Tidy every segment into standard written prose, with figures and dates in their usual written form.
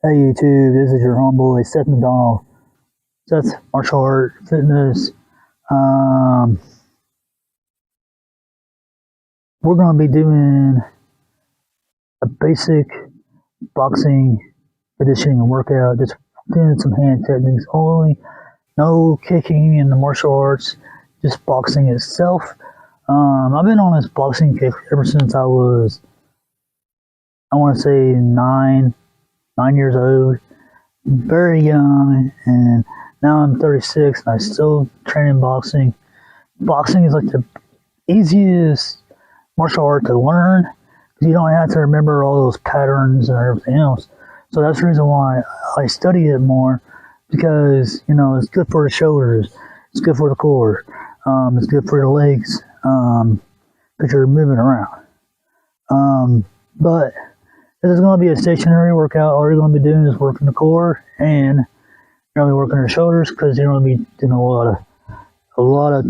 Hey YouTube, this is your homeboy Seth McDonald. Seth Martial Art Fitness. We're going to be doing a basic boxing conditioning workout, just doing some hand techniques only. No kicking in the martial arts, just boxing itself. I've been on this boxing kick ever since I was, I want to say, nine years old. Very young, and now I'm 36 and I still train boxing. Boxing is like the easiest martial art to learn because you don't have to remember all those patterns and everything else. So that's the reason why I study it more, because it's good for the shoulders, it's good for the core, it's good for the legs, because you're moving around. But this is going to be a stationary workout. All you're going to be doing is working the core, and you're going to be working your shoulders, because you're going to be doing a lot of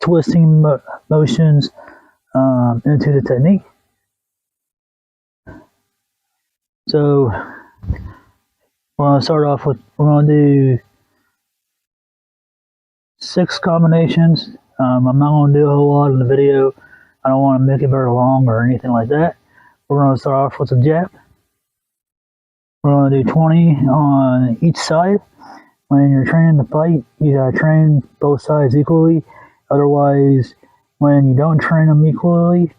twisting motions into the technique. So we're going to start off with, we're going to do 6 combinations. I'm not going to do a whole lot in the video. I don't want to make it very long or anything like that. We're going to start off with a jab. We're going to do 20 on each side. When you're training to fight, you got to train both sides equally. Otherwise, when you don't train them equally,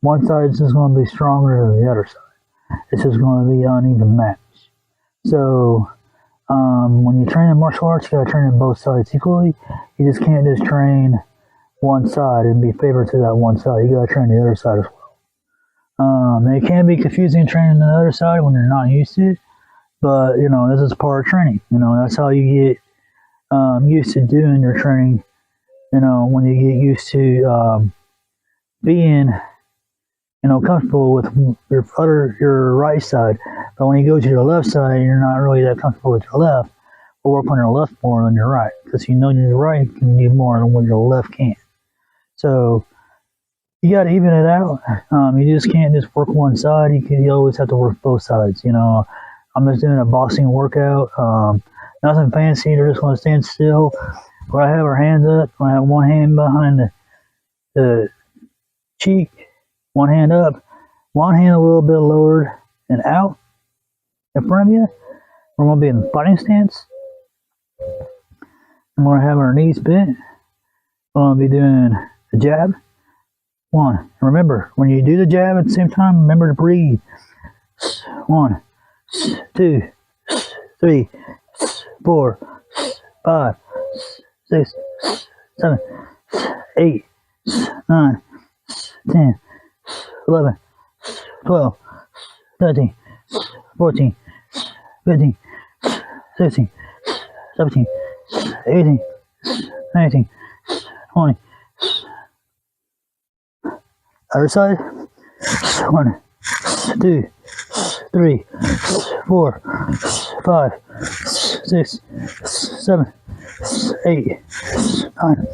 one side is just going to be stronger than the other side. It's just going to be an uneven match. So when you train in martial arts, you got to train in both sides equally. You just can't just train one side and be favored to that one side. You got to train the other side as well. It can be confusing training the other side when you're not used to it, but this is part of training. That's how you get used to doing your training. When you get used to being comfortable with your right side. But when you go to your left side, you're not really that comfortable with your left. But work on your left more than your right, because your right can do more than what your left can. So you got to even it out. You just can't just work one side. You always have to work both sides. I'm just doing a boxing workout. Nothing fancy. They're just going to stand still. We're going to have our hands up. We're going to have one hand behind the cheek, one hand up, one hand a little bit lowered and out in front of you. We're going to be in the fighting stance. And we're going to have our knees bent. We're going to be doing a jab. 1. And remember, when you do the jab at the same time, remember to breathe. 1, 2, 3, 4, 5, 6, 7, 8, 9, 10, 11, 12, 13, 14, 15, 16, 17, 18, 19, 20. Other side. 1, 2, 3, 4, 5, 6, 7, 8, 9,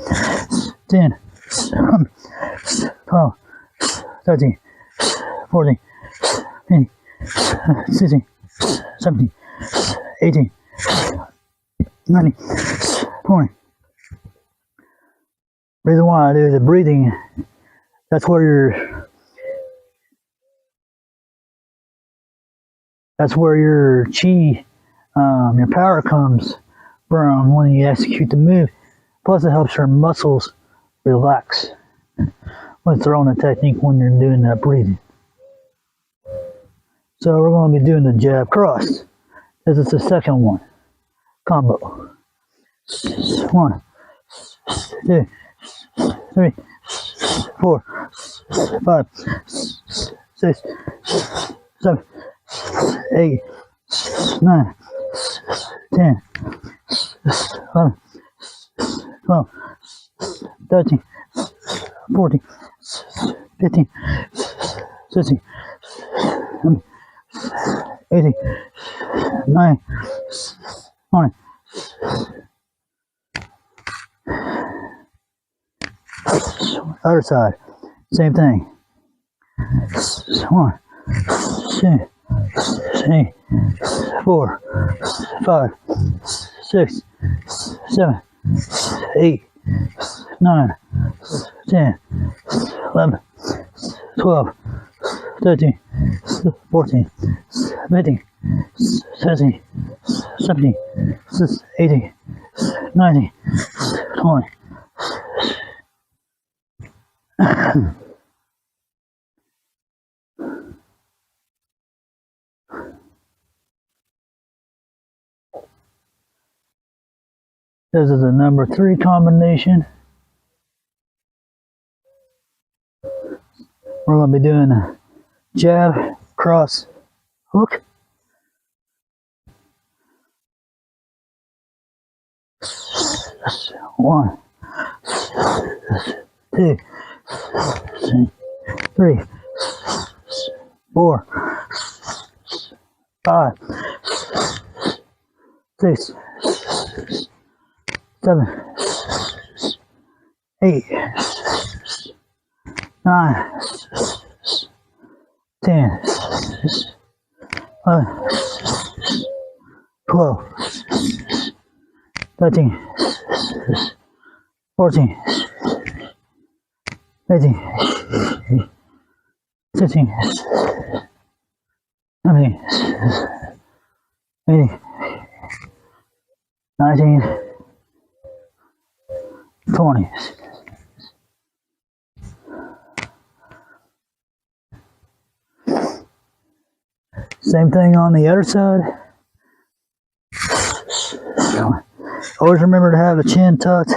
10, 11, 12, 13, 14, 15, 16, 17, 18, 19, 20. Reason why I do the breathing, that's where your chi, your power comes from when you execute the move. Plus it helps your muscles relax when throwing the technique when you're doing that breathing. So we're going to be doing the jab cross. This is the second one. Combo. 1, 2, 3, 4, 5, 6, 7, 8, 9, 10, 11, 12, 13, 14, 15, 16, 18, 19, 20. Other side, same thing. 1, 2, 8, 4, 5, 6, 7, 8, 9, 10, 11, 12, 13, 14, 15, 16, 17, 18, 19, 20. This is the number 3 combination. We're going to be doing a jab, cross, hook. One, 2, 3, 4, 5, 6, 7, 8, 9, 10, 11, 12, 13, 14, 15, 16, 17, 18, 19, 20. Same thing on the other side. Always remember to have the chin tucked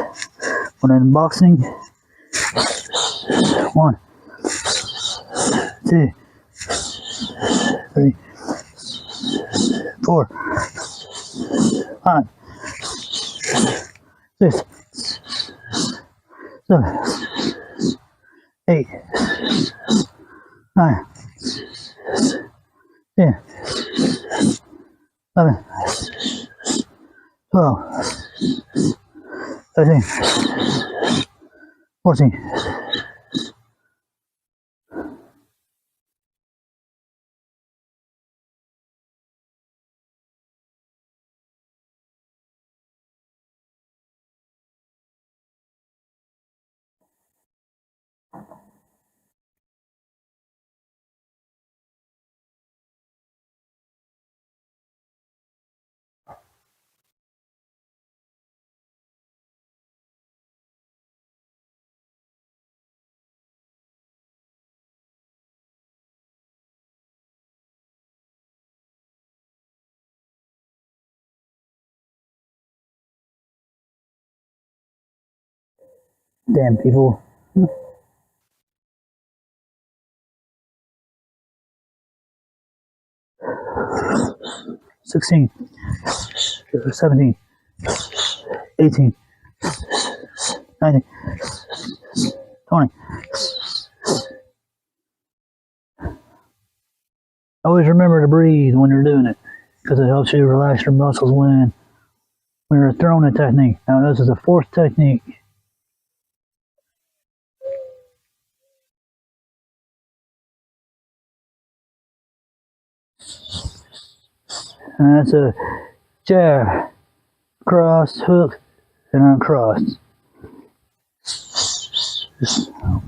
when in boxing. 1, 2, 3, 4, 5, 6, 7, 8, 9, 10, 11, 12, 13, 14. Damn people. 16, 17, 18, 19, 20. Always remember to breathe when you're doing it, because it helps you relax your muscles when you're throwing a technique. Now this is the 4th technique. And that's a jab, cross, hook, and uncross.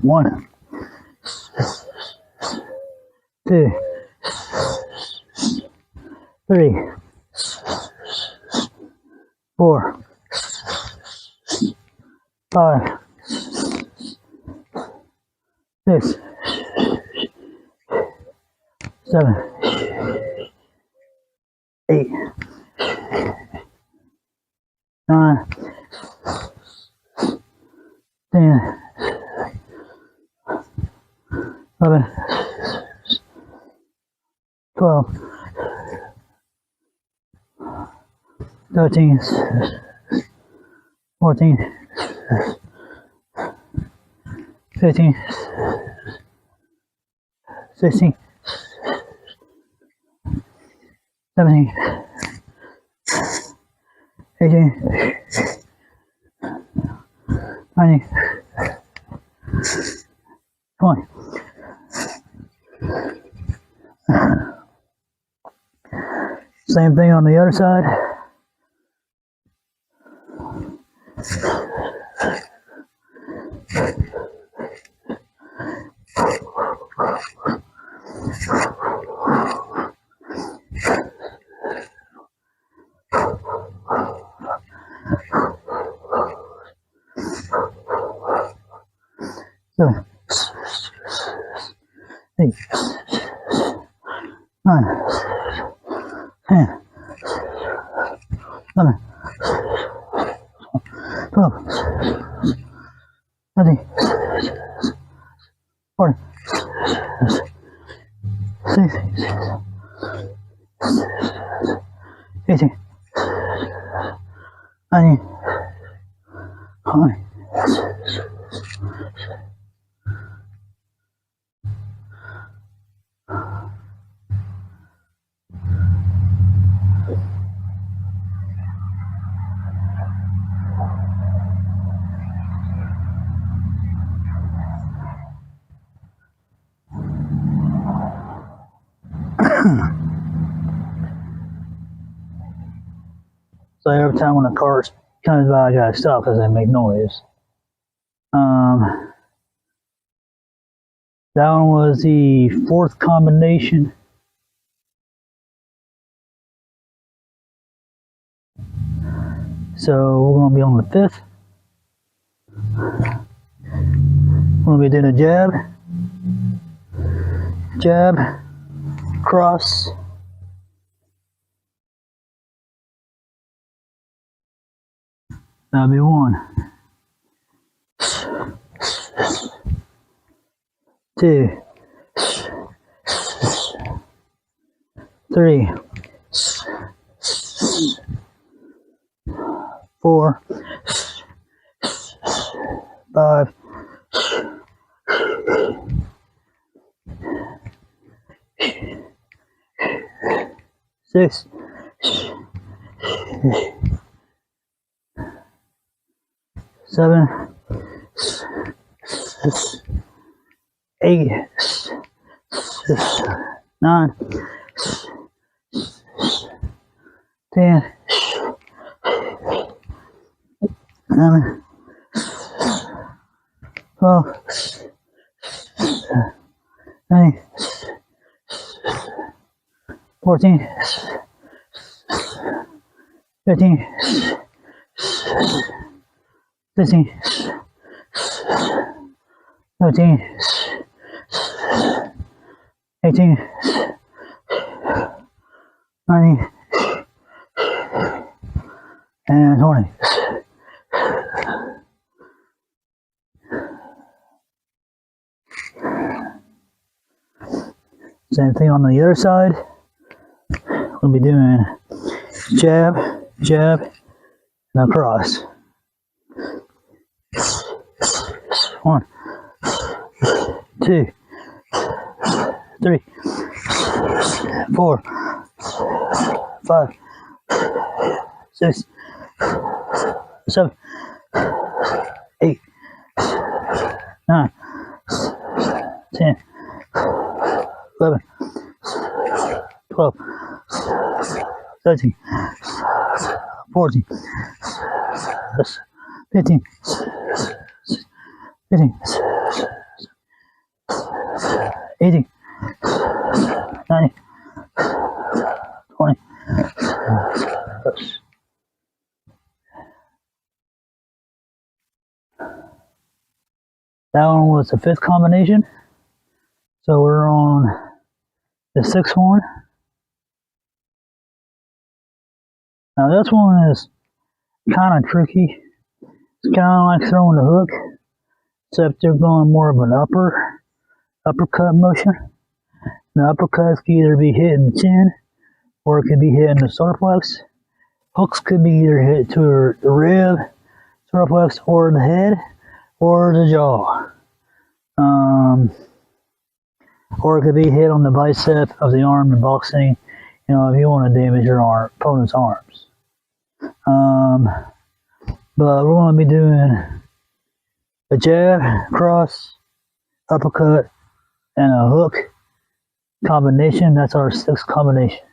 1, 2, 3, 4, 5, 6, 7, 8, 9, 10, 11, 12, 13, 14, 15, 16, 17, 18, 19, 20. Same thing on the other side. So, 8, 9, 10, 11, 12, 13, 14, 16, 18, 19, 20. So every time when a car comes by, I gotta stop because they make noise. That one was the 4th combination. So we're gonna be on the 5th. We're gonna be doing a jab, jab, cross, that'll be 1, 2, 3, 4, 5, 6, 7, 8, 9, 10, 11, 12, 13, 14, 15, 16, 17, 18, 19, and 20. Same thing on the other side. We'll be doing jab, jab, and a cross. 1, 2, 3, 4, 5, 6, 7, 8, 9, 10, 11, 12, 13, 14, 15, 18, 19, 20. That one was the 5th combination. So we're on the 6th one. Now this one is kind of tricky. It's kind of like throwing the hook, except they're going more of an uppercut motion. The uppercuts can either be hitting the chin, or it could be hitting the solar plex. Hooks could be either hit to the rib, solar plex, or the head, or the jaw. Or it could be hit on the bicep of the arm in boxing, you know, if you want to damage your opponent's arms. But we're going to be doing a jab, cross, uppercut, and a hook combination. That's our 6th combination.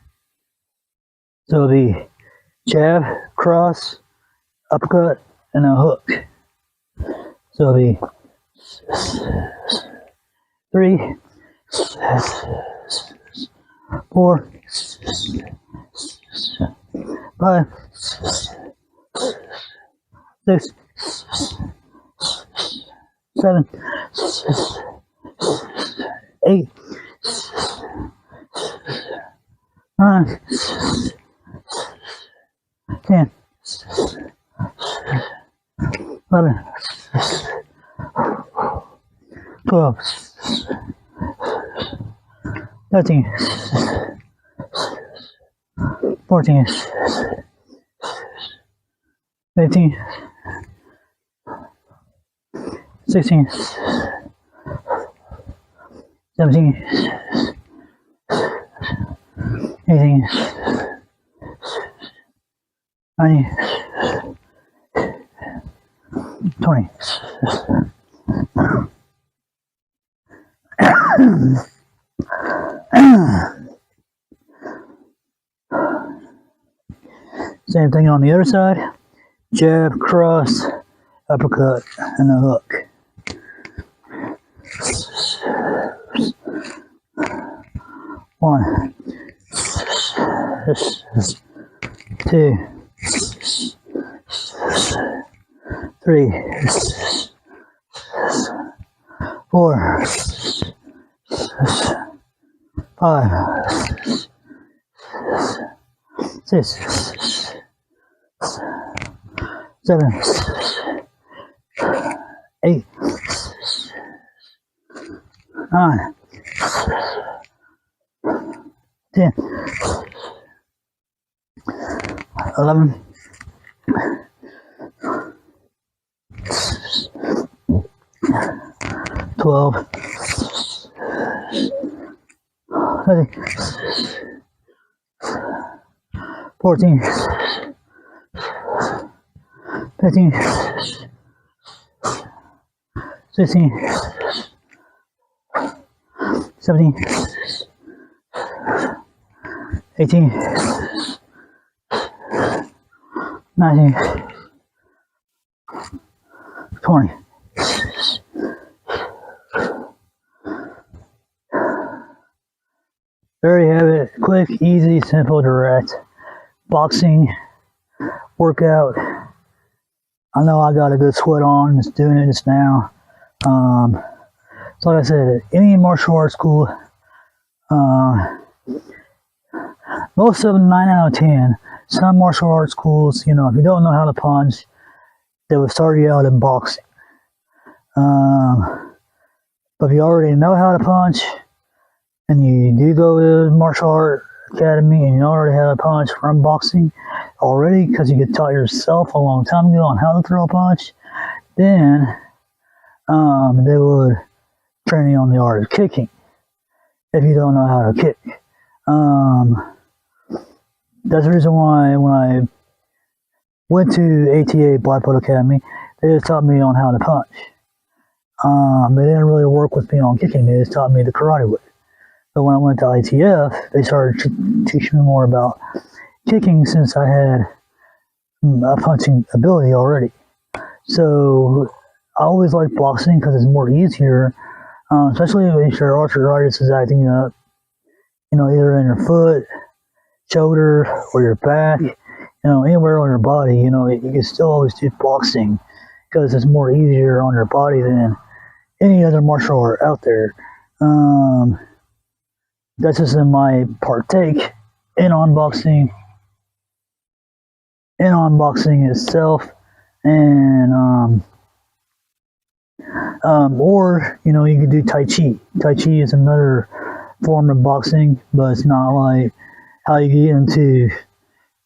So it'll be jab, cross, uppercut, and a hook. So it'll be 3, 4, 5, 6, 7, 8, 9, 10, 11, 12, 13, 14, 15, 16, 17, 18, 19, 20. Same thing on the other side. Jab, cross, uppercut, and a hook. 1, 2, 3, 4, 5, 6, 7, 8, 9, 10, 11, 12, 13, 14, 15, 16, 17, 18, 19, 20. There you have it. Quick, easy, simple, direct boxing workout. I know I got a good sweat on just doing it just now. So like I said, any martial arts school, most of them 9 out of 10. Some martial arts schools, you know, if you don't know how to punch, they will start you out in boxing. But if you already know how to punch, and you do go to martial art academy, and you already have a punch from boxing already, because you get taught yourself a long time ago on how to throw a punch, then they would train you on the art of kicking if you don't know how to kick. That's the reason why when I went to ATA Black Belt Academy, they just taught me on how to punch. They didn't really work with me on kicking, they just taught me the karate way. But when I went to ITF, they started teaching me more about kicking, since I had a punching ability already. So I always like boxing because it's more easier, especially if your arthritis is acting up, you know, either in your foot, shoulder, or your back, you know, anywhere on your body. You know, you can still always do boxing because it's more easier on your body than any other martial art out there. That's just in my partake in unboxing itself, and or you know, you could do Tai Chi. Tai Chi is another form of boxing, but it's not like how you get into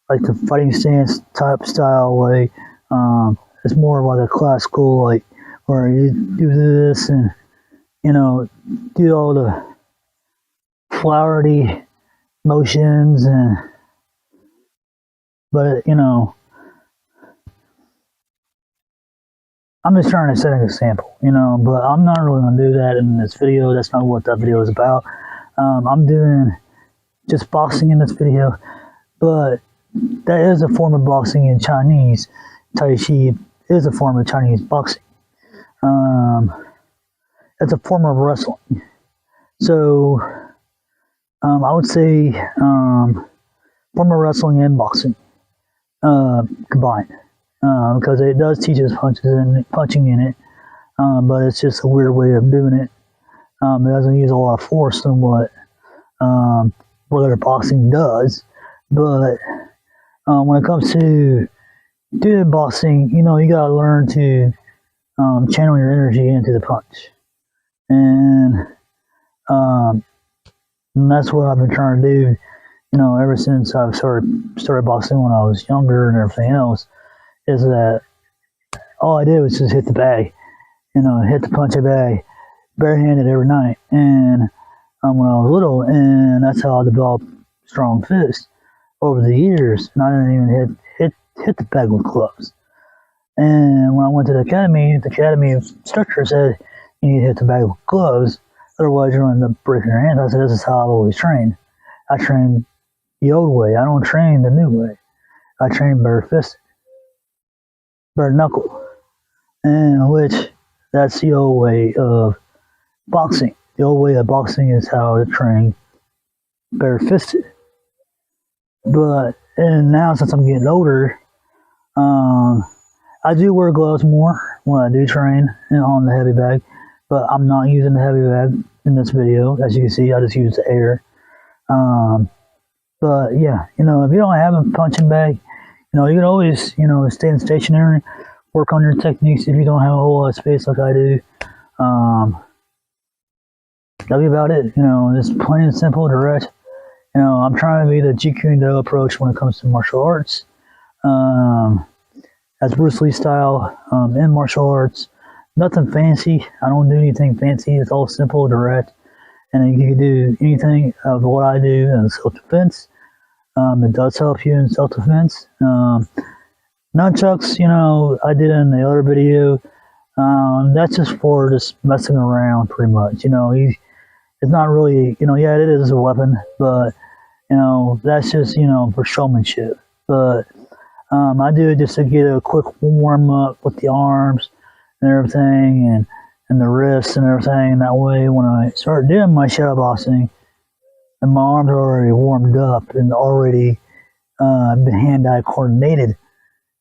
like the fighting stance type style way. It's more like a classical, like where you do this and, you know, do all the flowery motions, and but you know, I'm just trying to set an example, you know, but I'm not really going to do that in this video. That's not what that video is about. I'm doing just boxing in this video, but that is a form of boxing in Chinese. Tai Chi is a form of Chinese boxing. It's a form of wrestling. So I would say form of wrestling and boxing combined, because it does teach us punching in it, but it's just a weird way of doing it. It doesn't use a lot of force than what regular boxing does, but when it comes to doing boxing, you gotta learn to channel your energy into the punch, and that's what I've been trying to do, ever since I've started boxing when I was younger and everything else, is that all I did was just hit the bag, hit the punch bag, barehanded every night, and when I was little, and that's how I developed strong fists over the years, and I didn't even hit the bag with gloves. And when I went to the academy instructor said, you need to hit the bag with gloves, otherwise you're going to end up breaking your hands. I said, this is how I've always trained. I train the old way. I don't train the new way. I train bare fisted, bare knuckle, and which that's the old way of boxing. The old way of boxing is how to train bare fisted. And now since I'm getting older, I do wear gloves more when I do train on the heavy bag, but I'm not using the heavy bag in this video. As you can see, I just use the air. But yeah, if you don't have a punching bag, you can always, stay stationary, work on your techniques if you don't have a whole lot of space like I do. That'll be about it. Just plain and simple, direct. I'm trying to be the Jeet Kune Do approach when it comes to martial arts. As Bruce Lee style in martial arts. Nothing fancy. I don't do anything fancy. It's all simple, direct. And you can do anything of what I do in self-defense. It does help you in self-defense. Nunchucks, I did in the other video. That's just for just messing around, pretty much. It's not really, yeah, it is a weapon, but, that's just, for showmanship. But I do it just to get a quick warm up with the arms and everything, and the wrists and everything. That way, when I start doing my shadow boxing, and my arms are already warmed up and already hand-eye coordinated,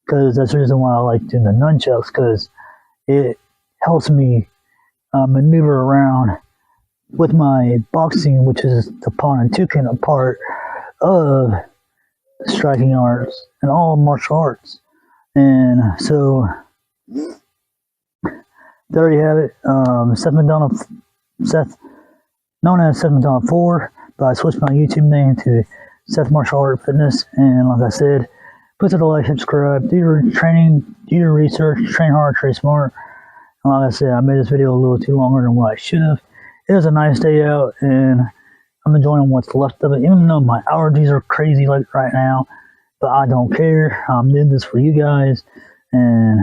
because that's the reason why I like doing the nunchucks, because it helps me maneuver around with my boxing, which is the Ponantukan part of striking arts and all martial arts. And so there you have it. Seth McDonald, known as Seth McDonald 4, but I switched my YouTube name to Seth Martial Art Fitness. And like I said, put to the like, subscribe, do your training, do your research, train hard, train smart. And like I said, I made this video a little too longer than what I should have. It was a nice day out, and I'm enjoying what's left of it, even though my allergies are crazy like right now. But I don't care. I'm doing this for you guys. And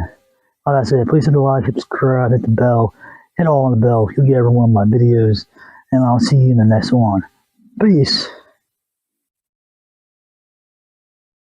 like I said, please hit the like, subscribe, hit the bell, hit all on the bell. You'll get every one of my videos. And I'll see you in the next one. Peace.